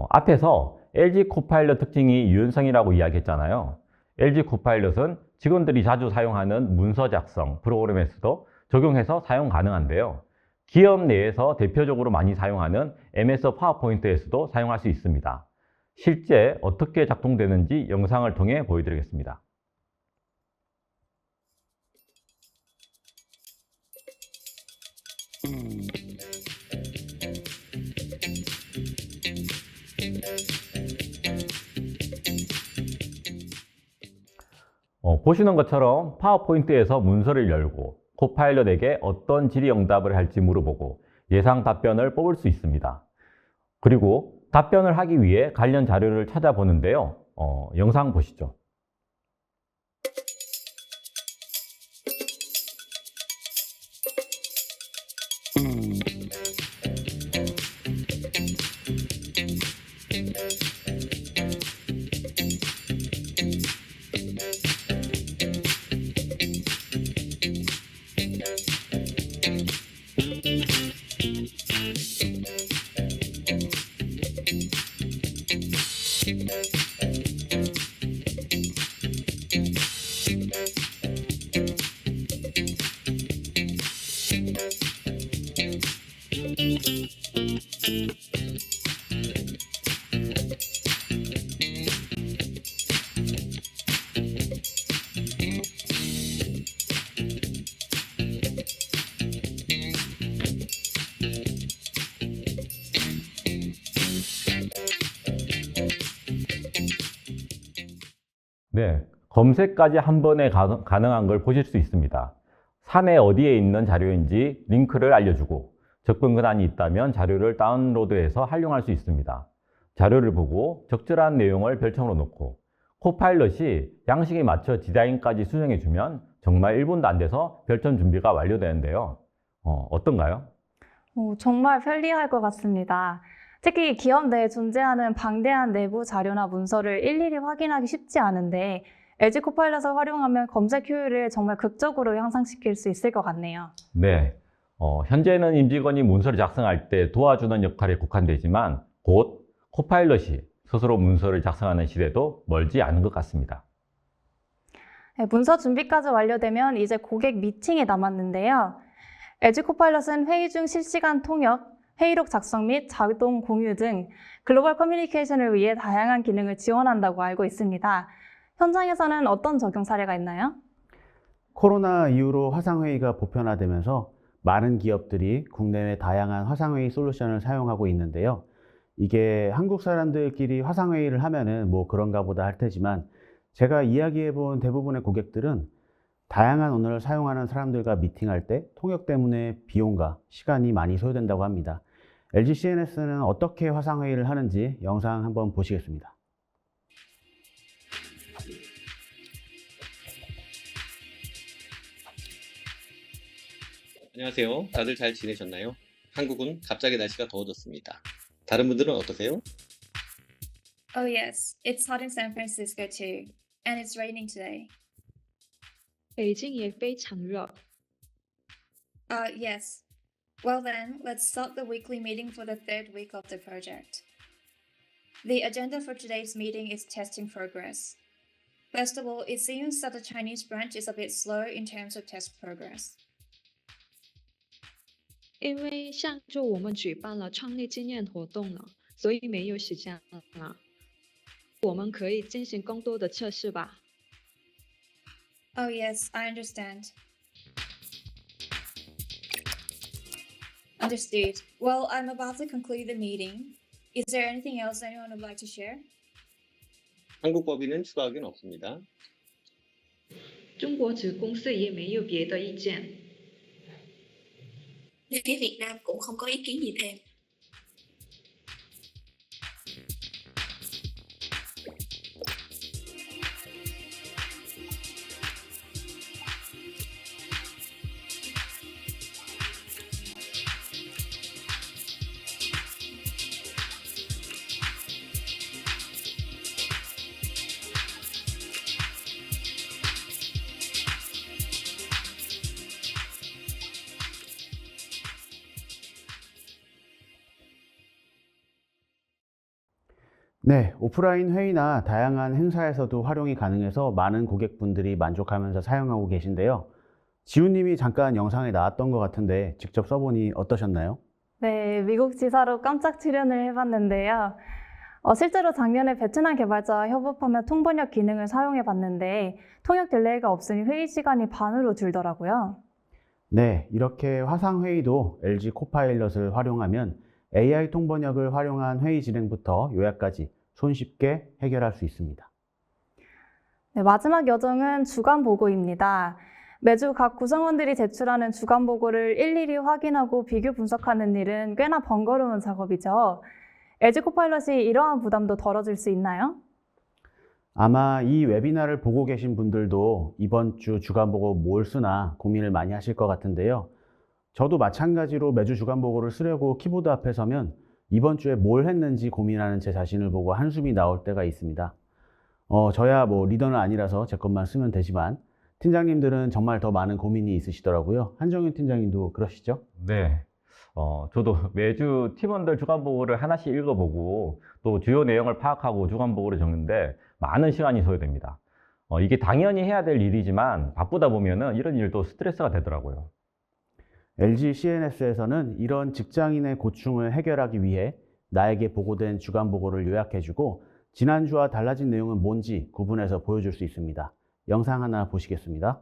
앞에서 LG 코파일럿 특징이 유연성이라고 이야기했잖아요. LG 코파일럿은 직원들이 자주 사용하는 문서 작성 프로그램에서도 적용해서 사용 가능한데요. 기업 내에서 대표적으로 많이 사용하는 MS 파워포인트에서도 사용할 수 있습니다. 실제 어떻게 작동되는지 영상을 통해 보여드리겠습니다. 보시는 것처럼 파워포인트에서 문서를 열고 코파일럿에게 어떤 질의응답을 할지 물어보고 예상 답변을 뽑을 수 있습니다. 그리고 답변을 하기 위해 관련 자료를 찾아보는데요. 영상 보시죠. 네, 검색까지 한 번에 가능한 걸 보실 수 있습니다. 사내 어디에 있는 자료인지 링크를 알려주고 접근 권한이 있다면 자료를 다운로드해서 활용할 수 있습니다. 자료를 보고 적절한 내용을 별첨으로 놓고 코파일럿이 양식에 맞춰 디자인까지 수정해주면 정말 1분도 안 돼서 별첨 준비가 완료되는데요. 어떤가요? 정말 편리할 것 같습니다. 특히 기업 내에 존재하는 방대한 내부 자료나 문서를 일일이 확인하기 쉽지 않은데 LG 코파일럿을 활용하면 검색 효율을 정말 극적으로 향상시킬 수 있을 것 같네요. 네, 현재는 임직원이 문서를 작성할 때 도와주는 역할에 국한되지만 곧 코파일럿이 스스로 문서를 작성하는 시대도 멀지 않은 것 같습니다. 네, 문서 준비까지 완료되면 이제 고객 미팅이 남았는데요. LG 코파일럿은 회의 중 실시간 통역, 회의록 작성 및 자동 공유 등 글로벌 커뮤니케이션을 위해 다양한 기능을 지원한다고 알고 있습니다. 현장에서는 어떤 적용 사례가 있나요? 코로나 이후로 화상회의가 보편화되면서 많은 기업들이 국내외 다양한 화상회의 솔루션을 사용하고 있는데요. 이게 한국 사람들끼리 화상회의를 하면은 뭐 그런가 보다 할 테지만 제가 이야기해 본 대부분의 고객들은 다양한 언어를 사용하는 사람들과 미팅할 때 통역 때문에 비용과 시간이 많이 소요된다고 합니다. LG CNS는 어떻게 화상회의를 하는지 영상 한번 보시겠습니다. 안녕하세요. 다들 잘 지내셨나요? 한국은 갑자기 날씨가 더워졌습니다. 다른 분들은 어떠세요? Oh, yes, it's hot in San Francisco too, and it's raining today. 北京也非常热。Yes. Well then, let's start the weekly meeting for the third week of the project. The agenda for today's meeting is testing progress. First of all, it seems that the Chinese branch is a bit slow in terms of test progress. 因为上周我们举办了创立纪念活动了，所以没有时间了。我们可以进行更多的测试吧。Oh yes, I understand. Understood. Well, I'm about to conclude the meeting. Is there anything else anyone would like to share? 한국 법인은 추가하기는 없습니다. 中国子公司也没有别的意见。 Bên phía Việt Nam cũng không có ý kiến gì thêm. 네, 오프라인 회의나 다양한 행사에서도 활용이 가능해서 많은 고객분들이 만족하면서 사용하고 계신데요. 지훈님이 잠깐 영상에 나왔던 것 같은데 직접 써보니 어떠셨나요? 네, 미국 지사로 깜짝 출연을 해봤는데요. 실제로 작년에 베트남 개발자와 협업하며 통번역 기능을 사용해 봤는데 통역 딜레이가 없으니 회의 시간이 반으로 줄더라고요. 네, 이렇게 화상회의도 LG 코파일럿을 활용하면 AI 통번역을 활용한 회의 진행부터 요약까지 손쉽게 해결할 수 있습니다. 네, 마지막 여정은 주간 보고입니다. 매주 각 구성원들이 제출하는 주간 보고를 일일이 확인하고 비교 분석하는 일은 꽤나 번거로운 작업이죠. LG 코파일럿이 이러한 부담도 덜어줄 수 있나요? 아마 이 웨비나를 보고 계신 분들도 이번 주 주간 보고 뭘 쓰나 고민을 많이 하실 것 같은데요. 저도 마찬가지로 매주 주간 보고를 쓰려고 키보드 앞에 서면 이번 주에 뭘 했는지 고민하는 제 자신을 보고 한숨이 나올 때가 있습니다. 저야 뭐 리더는 아니라서 제 것만 쓰면 되지만 팀장님들은 정말 더 많은 고민이 있으시더라고요. 한정윤 팀장님도 그러시죠? 네. 저도 매주 팀원들 주간 보고를 하나씩 읽어보고 또 주요 내용을 파악하고 주간 보고를 적는데 많은 시간이 소요됩니다. 이게 당연히 해야 될 일이지만 바쁘다 보면은 이런 일도 스트레스가 되더라고요. LG CNS에서는 이런 직장인의 고충을 해결하기 위해 나에게 보고된 주간 보고를 요약해주고 지난주와 달라진 내용은 뭔지 구분해서 보여줄 수 있습니다. 영상 하나 보시겠습니다.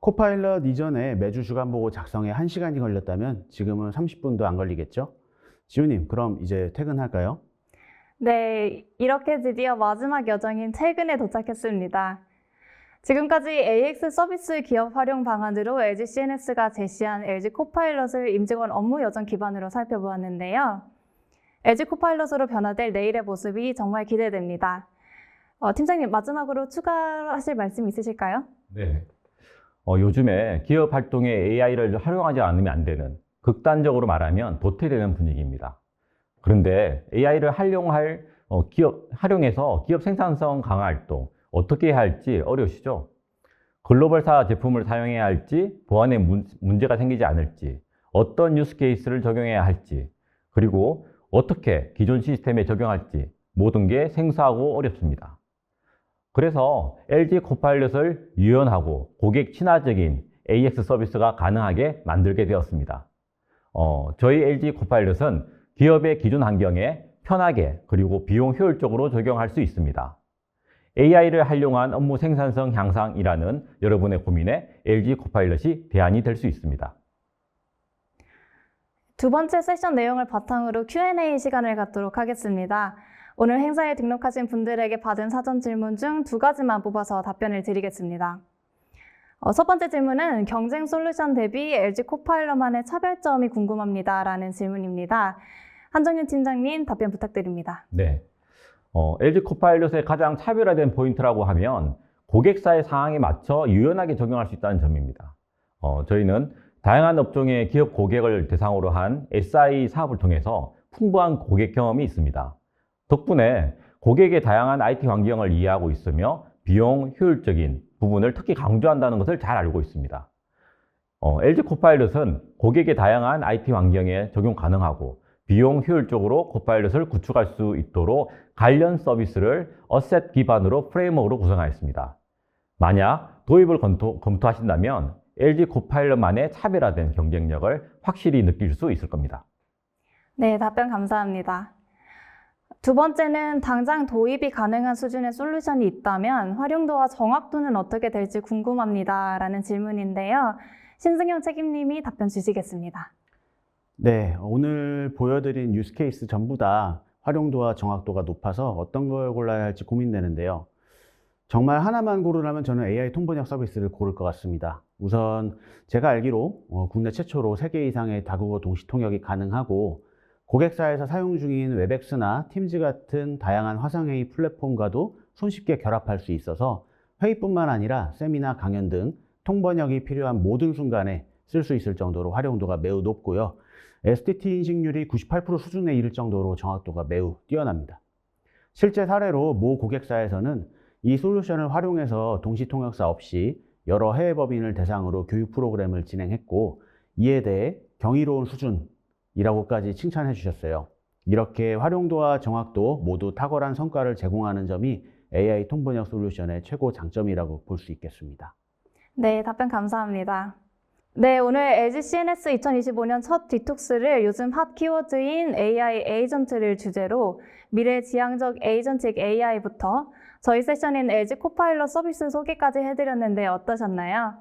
코파일럿 이전에 매주 주간 보고 작성에 1시간이 걸렸다면 지금은 30분도 안 걸리겠죠? 지훈님, 그럼 이제 퇴근할까요? 네, 이렇게 드디어 마지막 여정인 퇴근에 도착했습니다. 지금까지 AX 서비스 기업 활용 방안으로 LG CNS가 제시한 LG 코파일럿을 임직원 업무 여정 기반으로 살펴보았는데요. LG 코파일럿으로 변화될 내일의 모습이 정말 기대됩니다. 팀장님, 마지막으로 추가하실 말씀 있으실까요? 네. 요즘에 기업 활동에 AI를 활용하지 않으면 안 되는, 극단적으로 말하면 도태되는 분위기입니다. 그런데 AI를 활용해서 기업 생산성 강화 활동 어떻게 해야 할지 어려우시죠? 글로벌사 제품을 사용해야 할지, 보안에 문제가 생기지 않을지, 어떤 유스 케이스를 적용해야 할지, 그리고 어떻게 기존 시스템에 적용할지 모든 게 생소하고 어렵습니다. 그래서 LG 코파일럿을 유연하고 고객 친화적인 AX 서비스가 가능하게 만들게 되었습니다. 저희 LG 코파일럿은 기업의 기존 환경에 편하게 그리고 비용 효율적으로 적용할 수 있습니다. AI를 활용한 업무 생산성 향상이라는 여러분의 고민에 LG 코파일럿이 대안이 될 수 있습니다. 두 번째 세션 내용을 바탕으로 Q&A 시간을 갖도록 하겠습니다. 오늘 행사에 등록하신 분들에게 받은 사전 질문 중 2가지만 뽑아서 답변을 드리겠습니다. 첫 번째 질문은 경쟁 솔루션 대비 LG 코파일럿만의 차별점이 궁금합니다. 라는 질문입니다. 한정윤 팀장님 답변 부탁드립니다. 네. LG 코파일럿의 가장 차별화된 포인트라고 하면 고객사의 상황에 맞춰 유연하게 적용할 수 있다는 점입니다. 저희는 다양한 업종의 기업 고객을 대상으로 한 SI 사업을 통해서 풍부한 고객 경험이 있습니다. 덕분에 고객의 다양한 IT 환경을 이해하고 있으며 비용 효율적인 부분을 특히 강조한다는 것을 잘 알고 있습니다. LG 코파일럿은 고객의 다양한 IT 환경에 적용 가능하고 비용 효율적으로 코파일럿을 구축할 수 있도록 관련 서비스를 어셋 기반으로 프레임워크로 구성하였습니다. 만약 도입을 검토하신다면 LG 코파일럿만의 차별화된 경쟁력을 확실히 느낄 수 있을 겁니다. 네, 답변 감사합니다. 두 번째는 당장 도입이 가능한 수준의 솔루션이 있다면 활용도와 정확도는 어떻게 될지 궁금합니다. 라는 질문인데요. 신승영 책임님이 답변 주시겠습니다. 네, 오늘 보여드린 유스케이스 전부 다 활용도와 정확도가 높아서 어떤 걸 골라야 할지 고민되는데요. 정말 하나만 고르라면 저는 AI 통번역 서비스를 고를 것 같습니다. 우선 제가 알기로 국내 최초로 3개 이상의 다국어 동시 통역이 가능하고 고객사에서 사용 중인 웹엑스나 팀즈 같은 다양한 화상회의 플랫폼과도 손쉽게 결합할 수 있어서 회의뿐만 아니라 세미나, 강연 등 통번역이 필요한 모든 순간에 쓸 수 있을 정도로 활용도가 매우 높고요. STT 인식률이 98% 수준에 이를 정도로 정확도가 매우 뛰어납니다. 실제 사례로 모 고객사에서는 이 솔루션을 활용해서 동시 통역사 없이 여러 해외 법인을 대상으로 교육 프로그램을 진행했고 이에 대해 경이로운 수준이라고까지 칭찬해 주셨어요. 이렇게 활용도와 정확도 모두 탁월한 성과를 제공하는 점이 AI 통번역 솔루션의 최고 장점이라고 볼 수 있겠습니다. 네, 답변 감사합니다. 네, 오늘 LG CNS 2025년 첫 디톡스를 요즘 핫 키워드인 AI 에이전트를 주제로 미래지향적 에이전틱 AI부터 저희 세션인 LG 코파일럿 서비스 소개까지 해드렸는데 어떠셨나요?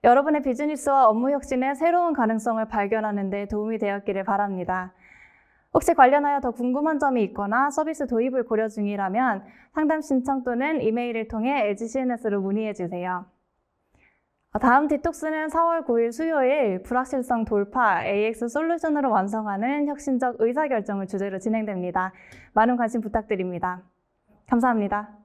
여러분의 비즈니스와 업무 혁신의 새로운 가능성을 발견하는 데 도움이 되었기를 바랍니다. 혹시 관련하여 더 궁금한 점이 있거나 서비스 도입을 고려 중이라면 상담 신청 또는 이메일을 통해 LG CNS로 문의해주세요. 다음 디톡스는 4월 9일 수요일 불확실성 돌파 AX 솔루션으로 완성하는 혁신적 의사결정을 주제로 진행됩니다. 많은 관심 부탁드립니다. 감사합니다.